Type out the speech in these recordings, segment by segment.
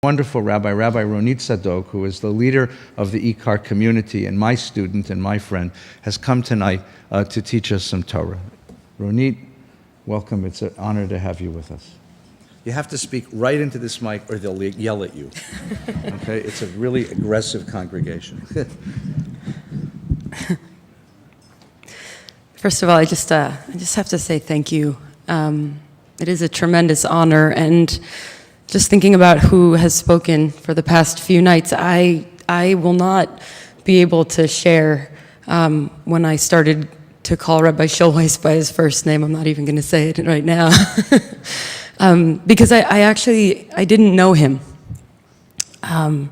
Wonderful Rabbi Ronit Tzadok, who is the leader of the IKAR community and my student and my friend, has come tonight to teach us some Torah. Ronit, welcome. It's an honor to have you with us. You have to speak right into this mic or they'll yell at you. Okay? It's a really aggressive congregation. First of all, I just have to say thank you. It is a tremendous honor, and just thinking about who has spoken for the past few nights, I will not be able to share when I started to call Rabbi Schulweis by his first name. I'm not even going to say it right now. Because I didn't know him. And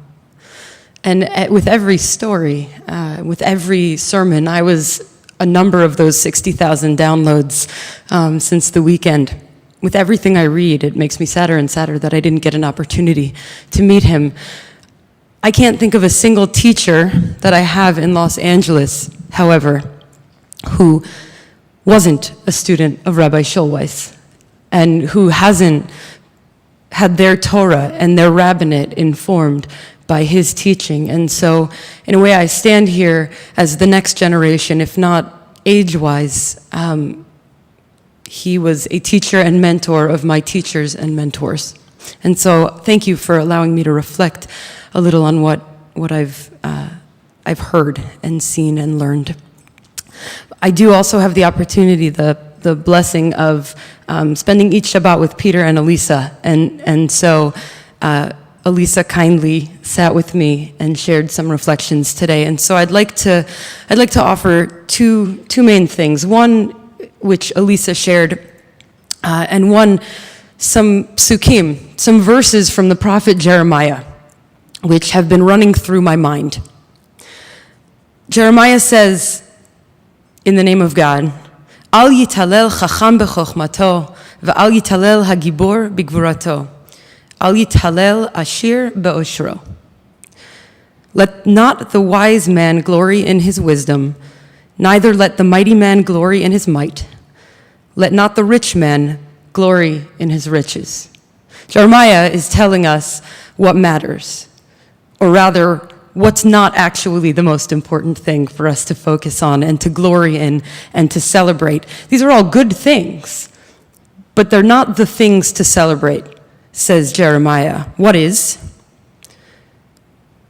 with every story, with every sermon, I was a number of those 60,000 downloads since the weekend. With everything I read, it makes me sadder and sadder that I didn't get an opportunity to meet him. I can't think of a single teacher that I have in Los Angeles, however, who wasn't a student of Rabbi Schulweis and who hasn't had their Torah and their rabbinate informed by his teaching. And so, in a way, I stand here as the next generation, if not age-wise. He was a teacher and mentor of my teachers and mentors. And so thank you for allowing me to reflect a little on what I've heard and seen and learned. I do also have the opportunity, the blessing of spending each Shabbat with Peter and Elisa. And so Elisa kindly sat with me and shared some reflections today. And so I'd like to offer two main things. One, which Elisa shared, and one, some psukim, some verses from the prophet Jeremiah, which have been running through my mind. Jeremiah says, in the name of God, Al yitalel chacham b'chochmato, v'al yitalel hagibor b'gvurato, al yitalel ashir be'oshro. Let not the wise man glory in his wisdom, neither let the mighty man glory in his might. Let not the rich man glory in his riches. Jeremiah is telling us what matters, or rather, what's not actually the most important thing for us to focus on and to glory in and to celebrate. These are all good things, but they're not the things to celebrate, says Jeremiah. What is?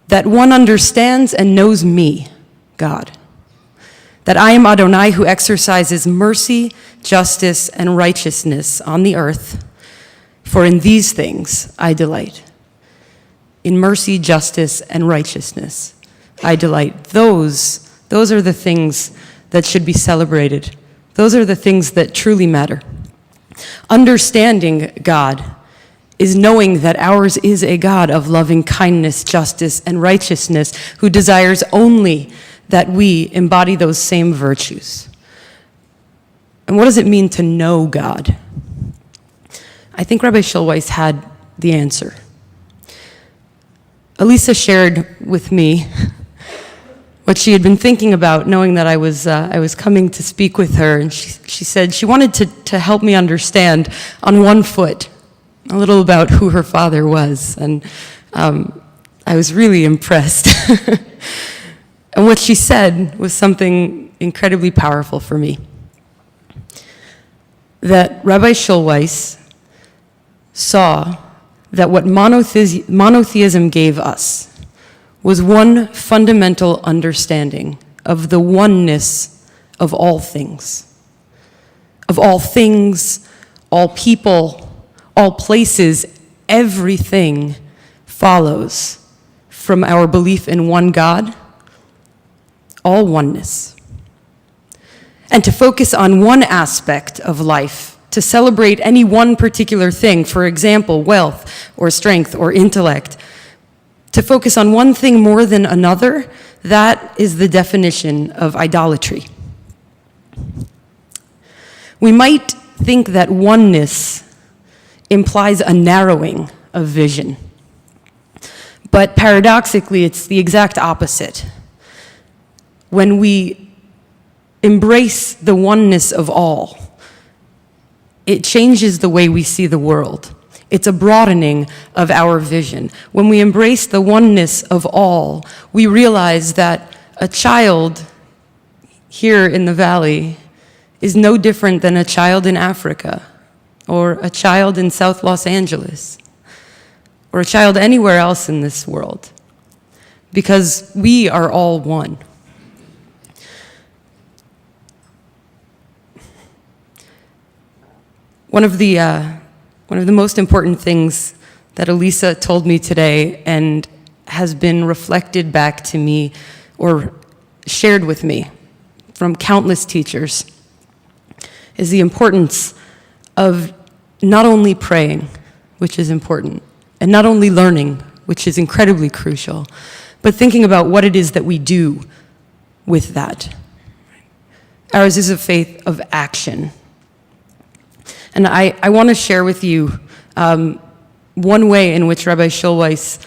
That one understands and knows me, God. That I am Adonai who exercises mercy, justice, and righteousness on the earth, for in these things I delight. In mercy, justice, and righteousness I delight. Those are the things that should be celebrated. Those are the things that truly matter. Understanding God is knowing that ours is a God of loving kindness, justice, and righteousness who desires only that we embody those same virtues. And what does it mean to know God? I think Rabbi Schulweis had the answer. Elisa shared with me what she had been thinking about, knowing that I was coming to speak with her, and she said she wanted to help me understand on one foot a little about who her father was, and I was really impressed. And what she said was something incredibly powerful for me. That Rabbi Schulweis saw that what monotheism gave us was one fundamental understanding of the oneness of all things. Of all things, all people, all places, everything follows from our belief in one God, all oneness. And to focus on one aspect of life, to celebrate any one particular thing, for example, wealth or strength or intellect, to focus on one thing more than another, that is the definition of idolatry. We might think that oneness implies a narrowing of vision, but paradoxically, it's the exact opposite. When we embrace the oneness of all, it changes the way we see the world. It's a broadening of our vision. When we embrace the oneness of all, we realize that a child here in the valley is no different than a child in Africa, or a child in South Los Angeles, or a child anywhere else in this world, because we are all one. One of the most important things that Elisa told me today and has been reflected back to me or shared with me from countless teachers is the importance of not only praying, which is important, and not only learning, which is incredibly crucial, but thinking about what it is that we do with that. Ours is a faith of action. And I want to share with you one way in which Rabbi Schulweis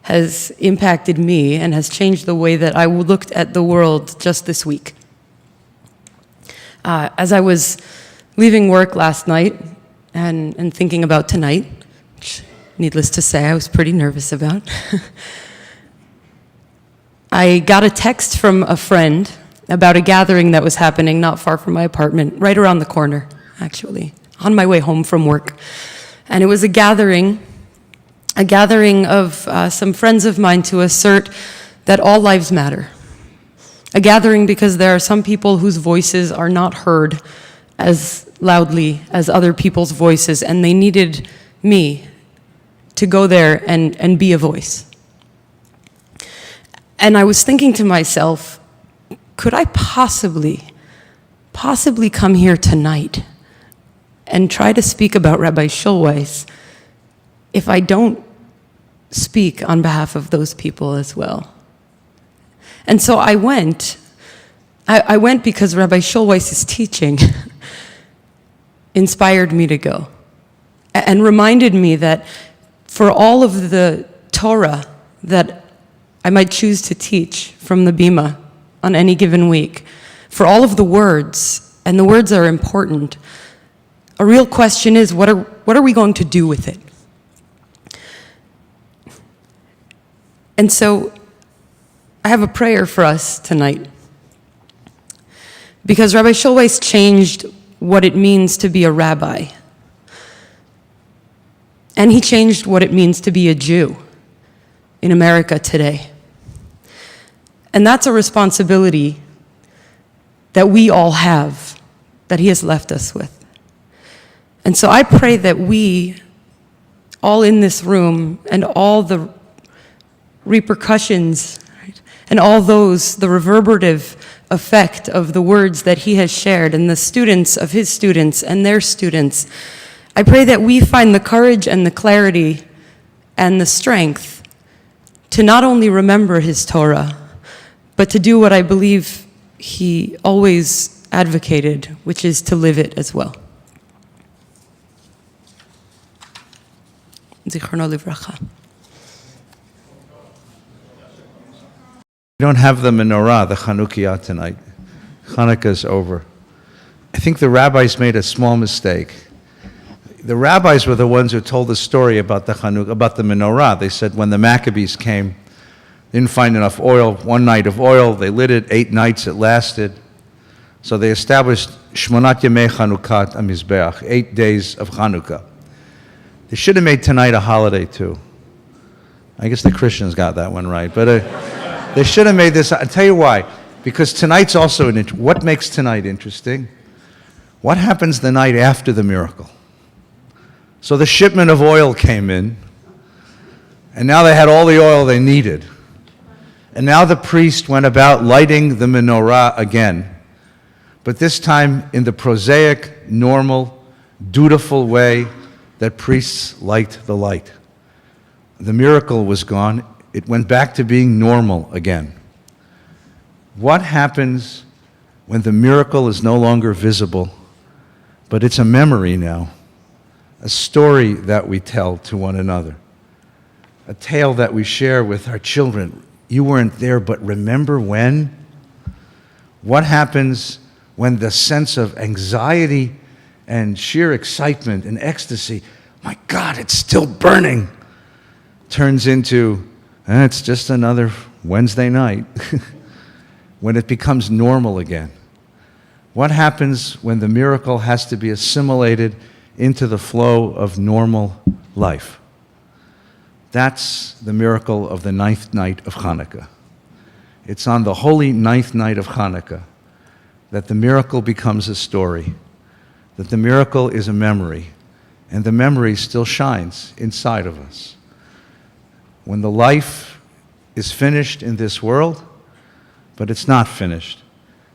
has impacted me and has changed the way that I looked at the world just this week. As I was leaving work last night and thinking about tonight, which, needless to say, I was pretty nervous about, I got a text from a friend about a gathering that was happening not far from my apartment, right around the corner, actually, on my way home from work. And it was a gathering of some friends of mine to assert that all lives matter. A gathering because there are some people whose voices are not heard as loudly as other people's voices, and they needed me to go there and be a voice. And I was thinking to myself, could I possibly come here tonight and try to speak about Rabbi Schulweis if I don't speak on behalf of those people as well? And so I went. I went because Rabbi Schulweis' teaching inspired me to go and reminded me that for all of the Torah that I might choose to teach from the Bima on any given week, for all of the words, and the words are important, a real question is, what are we going to do with it? And so I have a prayer for us tonight, because Rabbi Schulweis changed what it means to be a rabbi. And he changed what it means to be a Jew in America today. And that's a responsibility that we all have, that he has left us with. And so I pray that we, all in this room, and all the repercussions, right, and all those, the reverberative effect of the words that he has shared, and the students of his students and their students, I pray that we find the courage and the clarity and the strength to not only remember his Torah, but to do what I believe he always advocated, which is to live it as well. Zichrono livracha. We don't have the menorah, the Chanukiah tonight. Hanukkah is over. I think the rabbis made a small mistake. The rabbis were the ones who told the story about the Chanukkah, about the menorah. They said when the Maccabees came, they didn't find enough oil, one night of oil, they lit it, 8 nights it lasted. So they established Shmonat Yemei Chanukat HaMizbeach, 8 days of Hanukkah. They should have made tonight a holiday too. I guess the Christians got that one right, but they should have made this. I'll tell you why. Because tonight's also what makes tonight interesting? What happens the night after the miracle? So the shipment of oil came in, and now they had all the oil they needed. And now the priest went about lighting the menorah again, but this time in the prosaic, normal, dutiful way that priests light the light. The miracle was gone. It went back to being normal again. What happens when the miracle is no longer visible, but it's a memory now, a story that we tell to one another, a tale that we share with our children? You weren't there, but remember when? What happens when the sense of anxiety and sheer excitement and ecstasy my God, it's still burning, turns into, it's just another Wednesday night, when it becomes normal again? What happens when the miracle has to be assimilated into the flow of normal life? That's the miracle of the ninth night of Hanukkah. It's on the holy ninth night of Hanukkah that the miracle becomes a story, that the miracle is a memory, and the memory still shines inside of us. When the life is finished in this world, but it's not finished,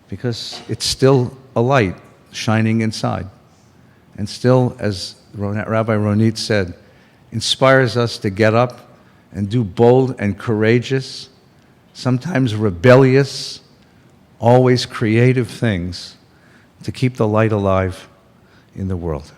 because it's still a light shining inside, and still, as Rabbi Ronit said, inspires us to get up and do bold and courageous, sometimes rebellious, always creative things to keep the light alive in the world.